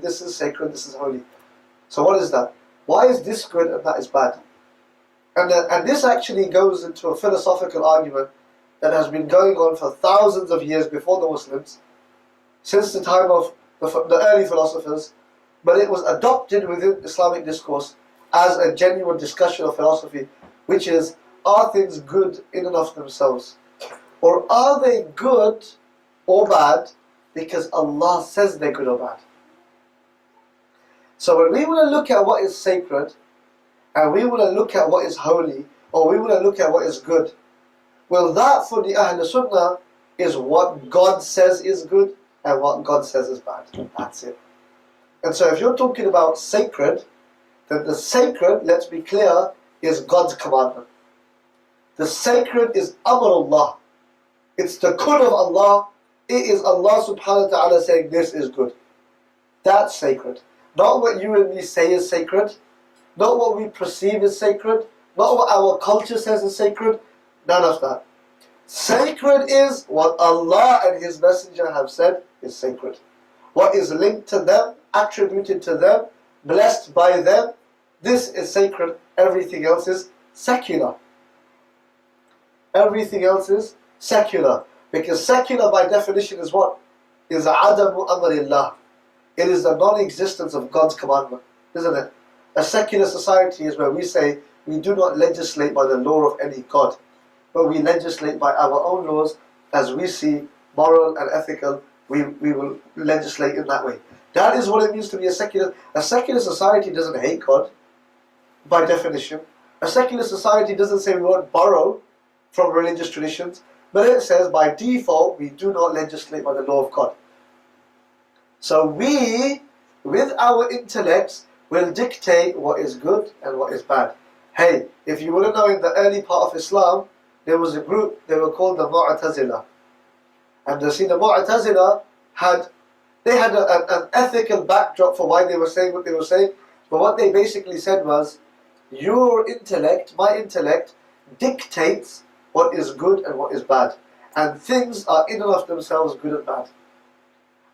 this is sacred, this is holy. So what is that? Why is this good and that is bad? And this actually goes into a philosophical argument that has been going on for thousands of years before the Muslims, since the time of the early philosophers, but it was adopted within Islamic discourse as a genuine discussion of philosophy, which is, are things good in and of themselves? Or are they good or bad because Allah says they're good or bad? So when we want to look at what is sacred, and we want to look at what is holy, or we want to look at what is good, well, that for the Ahl Sunnah is what God says is good and what God says is bad. That's it. And so if you're talking about sacred, then the sacred, let's be clear, is God's commandment. The sacred is Amrullah. It's the kun of Allah. It is Allah subhanahu wa ta'ala saying this is good. That's sacred. Not what you and me say is sacred. Not what we perceive as sacred. Not what our culture says is sacred. None of that. Sacred is what Allah and His Messenger have said is sacred. What is linked to them, attributed to them, blessed by them, this is sacred. Everything else is secular. Everything else is secular. Because secular by definition is what? Is adamu amrillah. It is the non-existence of God's commandment, isn't it? A secular society is where we say we do not legislate by the law of any God, but we legislate by our own laws as we see moral and ethical. We will legislate in that way. That is what it means to be a secular. A secular society doesn't hate God, by definition. A secular society doesn't say we won't borrow from religious traditions, but it says by default we do not legislate by the law of God. So we, with our intellects, will dictate what is good and what is bad. Hey, if you want to know, in the early part of Islam, there was a group, they were called the Mu'tazila. And you see, the Mu'tazila had an ethical backdrop for why they were saying what they were saying. But what they basically said was, your intellect, my intellect, dictates what is good and what is bad. And things are in and of themselves good and bad.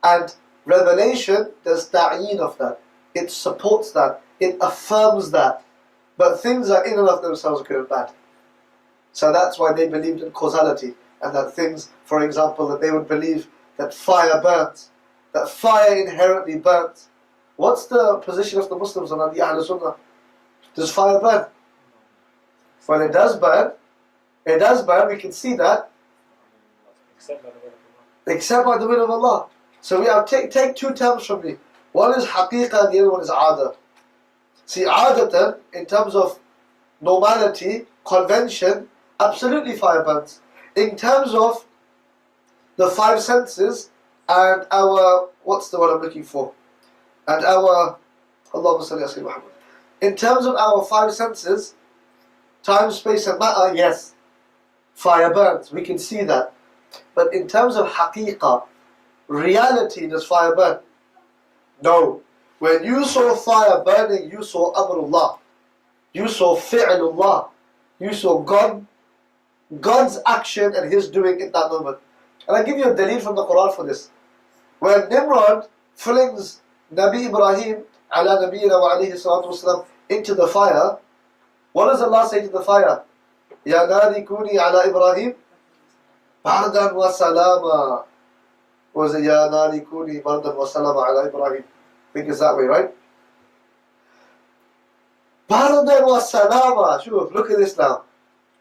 And revelation does ta'een of that. It supports that. It affirms that. But things are in and of themselves good and bad. So that's why they believed in causality. And that things, for example, that they would believe that fire burns. That fire inherently burns. What's the position of the Muslims on the Ahl Sunnah? Does fire burn? Well, it does burn. It does burn, we can see that. Except by the will of Allah. So we have take two terms from me. One is haqiqah, the other one is adah. See, adatan, in terms of normality, convention, absolutely fire burns. In terms of the five senses and our, what's the word I'm looking for? And our, Allahumma salli ala Sayyidina Muhammad. In terms of our five senses, time, space and matter, yes, fire burns, we can see that. But in terms of haqiqah, reality, does fire burn? No. When you saw fire burning, you saw amrullah. You saw fi'lullah. You saw God's action and His doing in that moment. And I give you a dalil from the Quran for this. When Nimrod flings Nabi Ibrahim ala nabiyyina wa alayhi salatu wasalam into the fire, what does Allah say to the fire? Ya nari kuni ala Ibrahim bardan wa salama. Was it Ya nari kuni bardan wa salama ala Ibrahim? I think it's that way, right? Bardan wa salama. Shuf, look at this now.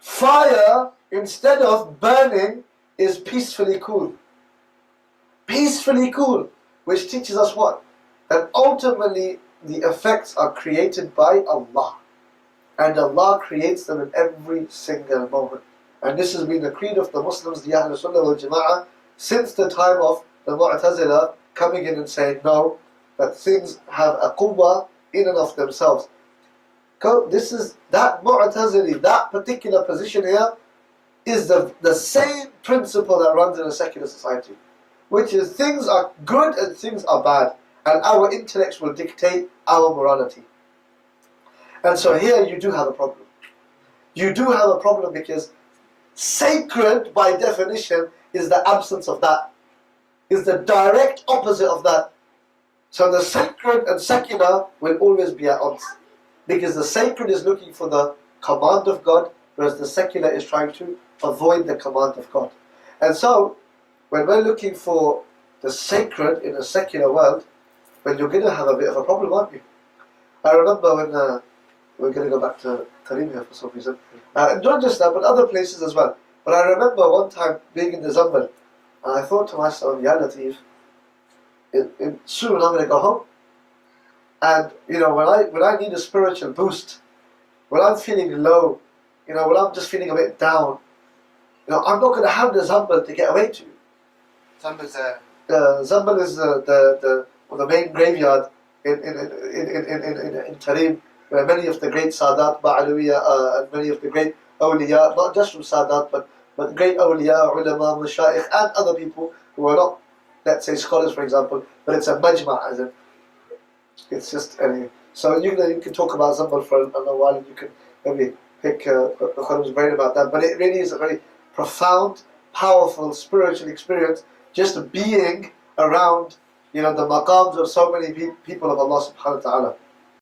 Fire, instead of burning, is peacefully cool. Peacefully cool. Which teaches us what? That ultimately the effects are created by Allah. And Allah creates them in every single moment. And this has been the creed of the Muslims, the Ahl Sunnah wal Jama'ah, since the time of the Mu'tazila coming in and saying, no, that things have a quwwah in and of themselves. This is, that Mu'tazili, that particular position here, is the same principle that runs in a secular society. Which is, things are good and things are bad. And our intellects will dictate our morality. And so here you do have a problem. You do have a problem because sacred, by definition, is the absence of that. Is the direct opposite of that. So the sacred and secular will always be at odds. Because the sacred is looking for the command of God, whereas the secular is trying to avoid the command of God. And so, when we're looking for the sacred in a secular world, well, you're going to have a bit of a problem, aren't you? I remember when, we're going to go back to Tameez here for some reason, not just that, but other places as well. But I remember one time being in the Zambal, and I thought to myself, Ya Latif, soon I'm going to go home. And when I need a spiritual boost, when I'm feeling low, when I'm just feeling a bit down, I'm not going to have the Zambal to get away to. Zambal's Zambal is the main graveyard in Tarim, where many of the great Sadat, Ba'alawiya, and many of the great awliya, not just from Sadat, but great awliya, ulama, mashayikh, and other people who are not, let's say, scholars, for example, but it's a majma', as in, it's just anyway. So you can talk about Zambal for a while, and you can maybe pick Khurram's brain about that. But it really is a very profound, powerful spiritual experience, just being around the maqams of so many people of Allah subhanahu wa ta'ala.